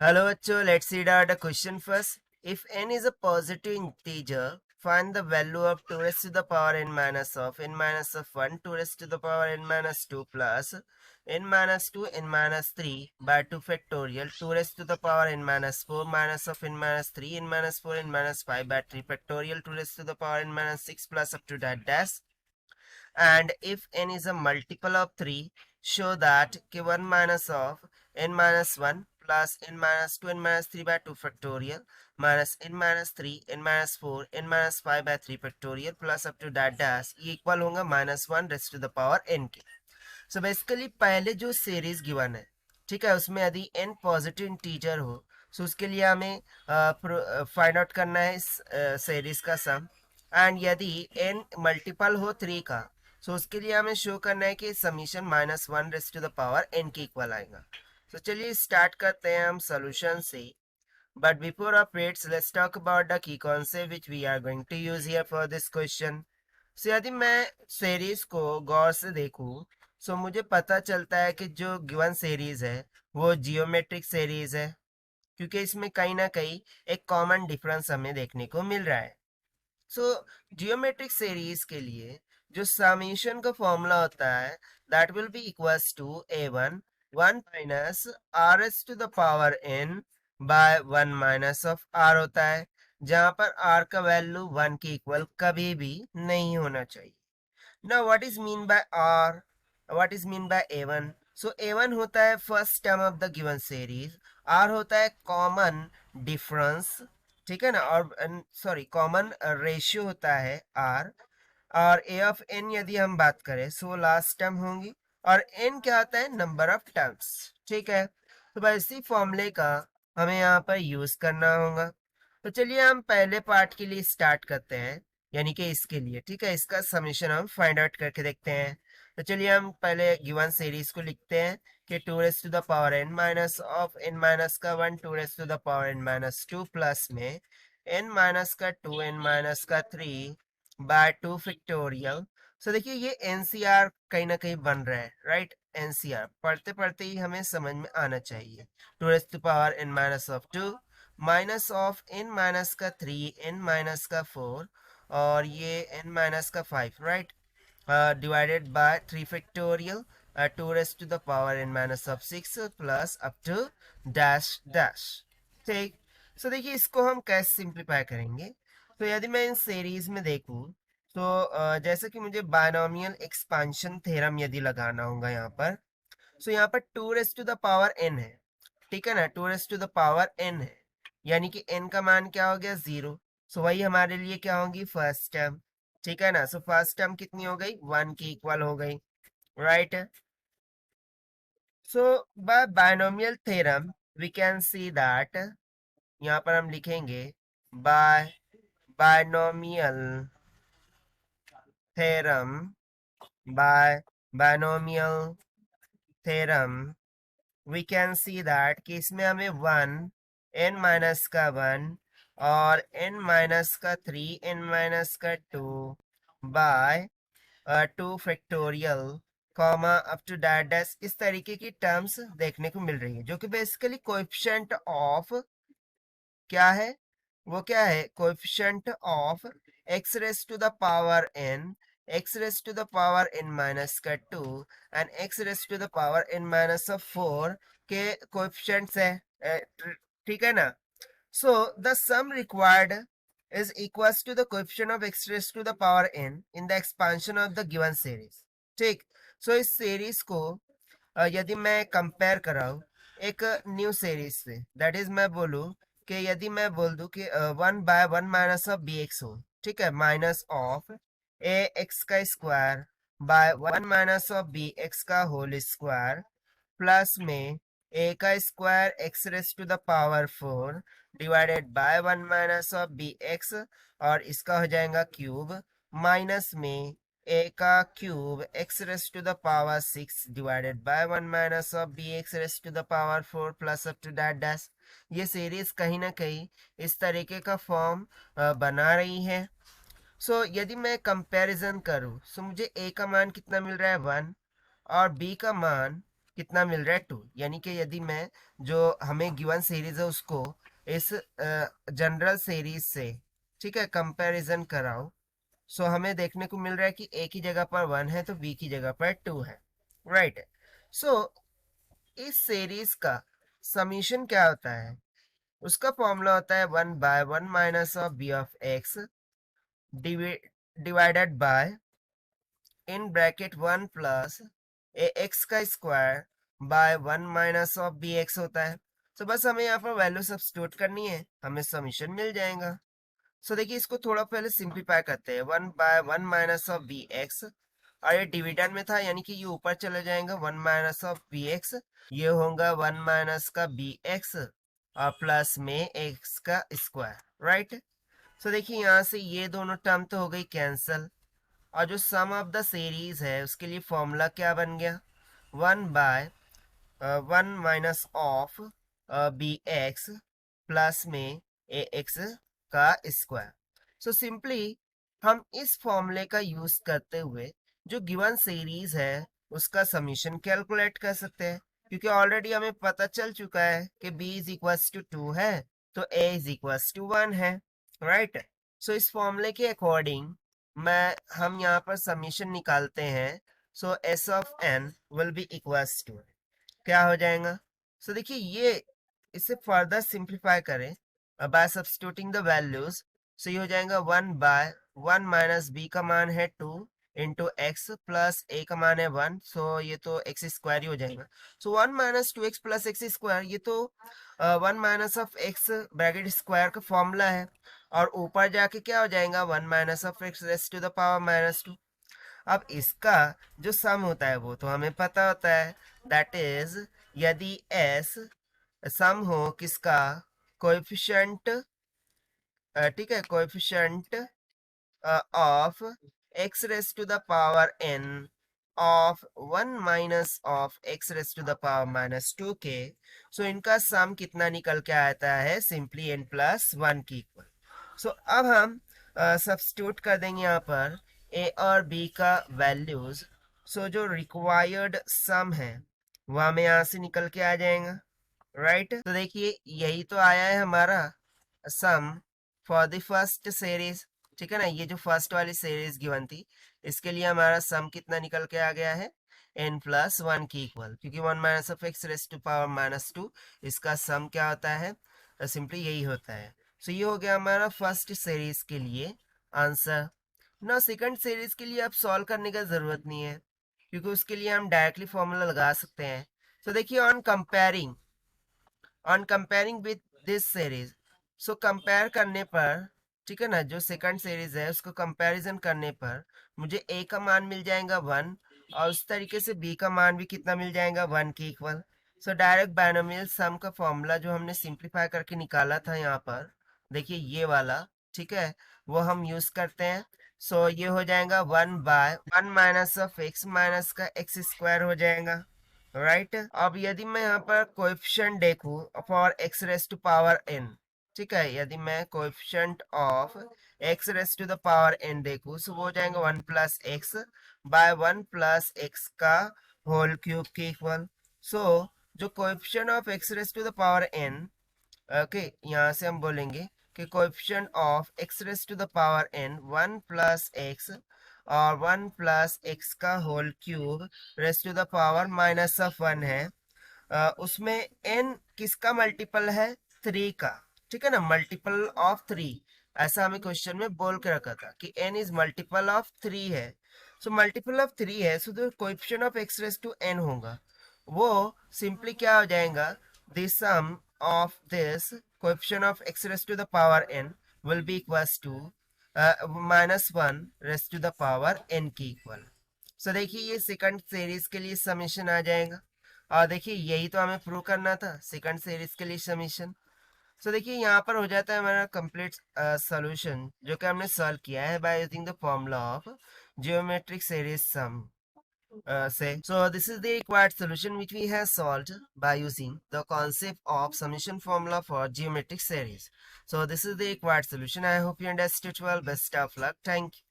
Hello, bachcho. Let's see the question first. If n is a positive integer, find the value of 2 raised to the power n minus of n minus of 1, 2 raised to the power n minus 2 plus n minus 2 n minus 3 by 2 factorial, 2 raised to the power n minus 4 minus of n minus 3 n minus 4 n minus 5 by 3 factorial, 2 raised to the power n minus 6 plus up to that dash. And if n is a multiple of 3, show that k1 minus of n minus 1 plus n minus 2 n minus 3 by 2 factorial minus n minus 3 n minus 4 n minus 5 by 3 factorial plus up to that dash ये equal होगा minus one rest to the power n के. So basically पहले जो series given है, ठीक है, उसमें यदि n पॉजिटिव इंटीजर हो सो उसके लिए हमें फाइंड आउट करना है इस सीरीज का सम. एंड यदि n मल्टीपल हो 3 का सो उसके लिए हमें शो करना है कि summation minus one rest to the power n के इक्वल आएगा. तो चलिए स्टार्ट करते हैं हम सोल्यूशन से. But before of its let's talk about the key concept which we are going to use here for this question. So यदि मैं सीरीज को गौर से देखूं सो मुझे पता चलता है कि जो गिवन सीरीज है वो जियोमेट्रिक सीरीज है, क्योंकि इसमें कहीं ना कहीं एक कॉमन डिफरेंस हमें देखने को मिल रहा है. सो जियोमेट्रिक सीरीज के लिए जो समीशन का फॉर्मूला होता है that will be equals to a1 1 minus r s to the power n by 1 minus of r होता है, जहां पर r का वैल्यू 1 के इक्वल कभी भी नहीं होना चाहिए. Now what is mean by r, what is mean by a1? So a1 होता है first term of the given series, r होता है कॉमन डिफरेंस, ठीक है ना, और सॉरी कॉमन रेशियो होता है r. और ए ऑफ n यदि हम बात करें सो लास्ट टर्म होंगी, और n क्या होता है नंबर ऑफ टर्म्स, ठीक है. तो बस इसी फॉर्मूले का हमें यहाँ पर यूज करना होगा. तो चलिए हम पहले पार्ट के लिए स्टार्ट करते हैं, यानी कि इसके लिए, ठीक है, इसका समीशन हम फाइंड आउट करके देखते हैं. तो चलिए हम पहले गिवन सीरीज को लिखते हैं कि 2 raise to the power n minus of n minus का 1 2 raise to the power n minus 2 plus में n माइनस का 2 n माइनस का 3 बाय 2 फैक्टोरियल. सो देखिए ये एनसीआर कहीं ना कहीं बन रहा है, राइट. एनसीआर पढ़ते पढ़ते ही हमें समझ में आना चाहिए. 2 raise to power n minus of 2 minus of n minus का 3 n माइनस का 4 और ये n माइनस का 5, right, divided by 3 factorial 2 raised to the power n minus of 6 plus up to dash dash. ठीक. सो देखिए इसको हम कैसे सिंप्लीफाई करेंगे. तो यदि मैं इन सीरीज में देखूं तो जैसे कि मुझे बायनोमियल एक्सपांशन थ्योरम यदि लगाना होगा यहाँ पर, सो यहाँ पर 2 raise to the power n है, ठीक है ना, 2 raise to the power n है, यानी कि n का मान क्या हो गया 0. सो वही हमारे लिए क्या होगी फर्स्ट टर्म, ठीक है ना. सो फर्स्ट टर्म कितनी हो गई 1 की इक्वल हो गई, right. So by binomial theorem we can see that, यहाँ पर हम लिखेंगे by binomial theorem, by binomial theorem we can see that कि इसमें हमें 1 n माइनस का 1 और n माइनस का 3 n माइनस का 2 by 2 factorial comma up to that dash इस तरीके की टर्म्स देखने को मिल रही है, जो कि बेसिकली कोएफिशिएंट ऑफ क्या है, वो क्या है coefficient of x raise to the power n, x raise to the power n minus का 2 and x raise to the power n minus of 4 के कोएफिशिएंट्स है, ठीक है ना. So the sum required is equals to the coefficient of x raised to the power n in the expansion of the given series. ठीक. सो इस series को यदि मैं कंपेयर कराऊं एक न्यू सीरीज से, दैट इज मैं बोलूं कि यदि मैं बोल दूं कि 1 बाय 1 माइनस ऑफ बी एक्स हो, ठीक है, माइनस ऑफ ए एक्स का square by 1 minus of B x का होल स्क्वायर प्लस में ए का square x raise to the power 4 divided by 1 minus of B x और इसका हो जाएगा क्यूब माइनस में ए का cube x raise to the power 6 divided by 1 minus of B x raise to the power 4 plus up to that dash. ये series कहीं ना कहीं इस तरीके का फॉर्म बना रही है. सो यदि मैं कंपैरिजन करूं सो मुझे ए का मान कितना मिल रहा है 1 और बी का मान कितना मिल रहा है 2, यानी कि यदि मैं जो हमें गिवन सीरीज है उसको इस जनरल सीरीज से, ठीक है, कंपैरिजन कराओ, सो हमें देखने को मिल रहा है कि ए की जगह पर 1 है तो बी की जगह पर 2 है, राइट। सो इस सीरीज का समीशन क्या होता है, उसका फॉर्मूला होता है 1/1 minus of B of X divided by in bracket 1 plus A x का square by 1 minus of B X होता है। तो बस हमें यहाँ पर वैल्यू सब्स्टिट्यूट करनी है, हमें समीशन मिल जाएगा। सो देखिए इसको थोड़ा पहले सिंप्लीफाई करते हैं, 1/1 माइनस ऑफ बी एक्स, और ये डिविडेंड में था यानी कि ये ऊपर चले जाएगा 1 माइनस ऑफ बी एक्स, ये होगा 1 माइनस का बी एक्स और प्लस में एक्स का स्क्वायर, राइट। सो देखिए यहाँ से ये दोनों टर्म तो हो गई कैंसल, और जो सम ऑफ द सीरीज है उसके लिए फॉर्मूला क्या बन गया, 1/1 minus of B x plus में ए एक्स का स्क्वायर। सो सिंपली हम इस फॉर्मूले का यूज करते हुए जो गिवन सीरीज है उसका समीशन कैलकुलेट कर सकते हैं, क्योंकि ऑलरेडी हमें पता चल चुका है कि b इज इक्वल्स टू 2 है तो a इज इक्वल्स टू 1 है, राइट। सो इस फॉर्मूले के अकॉर्डिंग मैं हम यहाँ पर समीशन निकालते हैं, so s of n will be equals to, क्या हो जाएगा, सो देखिए ये इसे फर्दर सिंप्लीफाई करें by substituting the values, so ये हो जाएगा 1/1 माइनस बी का मान है 2 इंटू एक्स प्लस ए का मान है 1, सो ये तो एक्स स्क्वायर ही हो जाएगा। So 1 minus 2x plus x square, ये तो 1 minus of x bracket square का फॉर्मूला है, और ऊपर जाके क्या हो जाएगा 1 minus of x raise to the power -2। अब इसका जो सम होता है वो तो हमें पता होता है, दैट इज यदि s सम हो किसका, कोएफिशिएंट, ठीक है, coefficient of x raise to the power n of 1 minus of x raise to the power -2 के, सो इनका सम कितना निकल के आता है, सिंपली n प्लस 1 की इक्वल। सो अब हम सब्स्टिट्यूट कर देंगे यहाँ पर a और b का वैल्यूज, सो जो रिक्वायर्ड सम है वह हमें यहाँ से निकल के आ जाएगा, राइट। तो देखिए यही तो आया है हमारा सम फॉर द फर्स्ट सीरीज, ठीक है ना, ये जो फर्स्ट वाली सीरीज गिवन थी इसके लिए हमारा सम कितना निकल के आ गया है, n प्लस 1 की इक्वल, क्योंकि 1 minus of x raise to power -2 इसका सम क्या होता है, सिंपली यही होता है। सो ये हो गया हमारा फर्स्ट सीरीज के लिए आंसर। ना सेकंड सीरीज के लिए अब सॉल्व करने का जरूरत नहीं है, क्योंकि उसके लिए हम डायरेक्टली फॉर्मूला लगा सकते हैं। तो देखिए on comparing with this series, so compare करने पर, ठीक है ना, जो सेकंड सीरीज है उसको कंपैरिजन करने पर मुझे a का मान मिल जाएगा 1, और उस तरीके से b का मान भी कितना मिल जाएगा 1 के इक्वल। सो डायरेक्ट बायनोमियल सम का फॉर्मूला जो हमने सिंप्लीफाई करके निकाला था यहाँ पर, देखिए ये वाला, ठीक है, वो हम यूज करते हैं। सो ये हो जाएगा 1/1 माइनस ऑफ एक्स माइनस का एक्स स्क्वायर हो जाएगा, राइट। अब यदि मैं यहाँ पर कोएफिशिएंट देखूं for x raise to power n, ठीक है, यदि मैं coefficient of x raise to the power n देखूं, सो वो हो जाएगा 1 plus x by 1 plus x का होल क्यूब के इक्वल। सो जो coefficient of x raise to the power n, okay, यहाँ से हम बोलेंगे कि coefficient of x raise to the power n 1 plus x और 1 प्लस एक्स का whole cube raise to the power -1 है, उसमें n किसका मल्टीपल है, 3 का, ठीक है ना, मल्टीपल ऑफ 3, ऐसा हमें क्वेश्चन में बोल के रखा था कि n इज मल्टीपल ऑफ 3 है। सो मल्टीपल ऑफ 3 है, सो जो coefficient of x raise to n होगा वो सिंपली क्या हो जाएगा, the sum of this coefficient of x raise to the power n will be equals to -1 raise to the power n की equal. So देखिए ये second series के लिए समीशन आ जाएगा, और देखिए यही तो हमें प्रूव करना था, सेकंड सीरीज के लिए समीशन। सो देखिए यहाँ पर हो जाता है हमारा कंप्लीट सॉल्यूशन जो कि हमने सॉल्व किया है by using the formula of geometric series sum say. So this is the required solution which we have solved by using the concept of summation formula for geometric series. So this is the required solution. I hope you understood well. Best of luck. Thank you.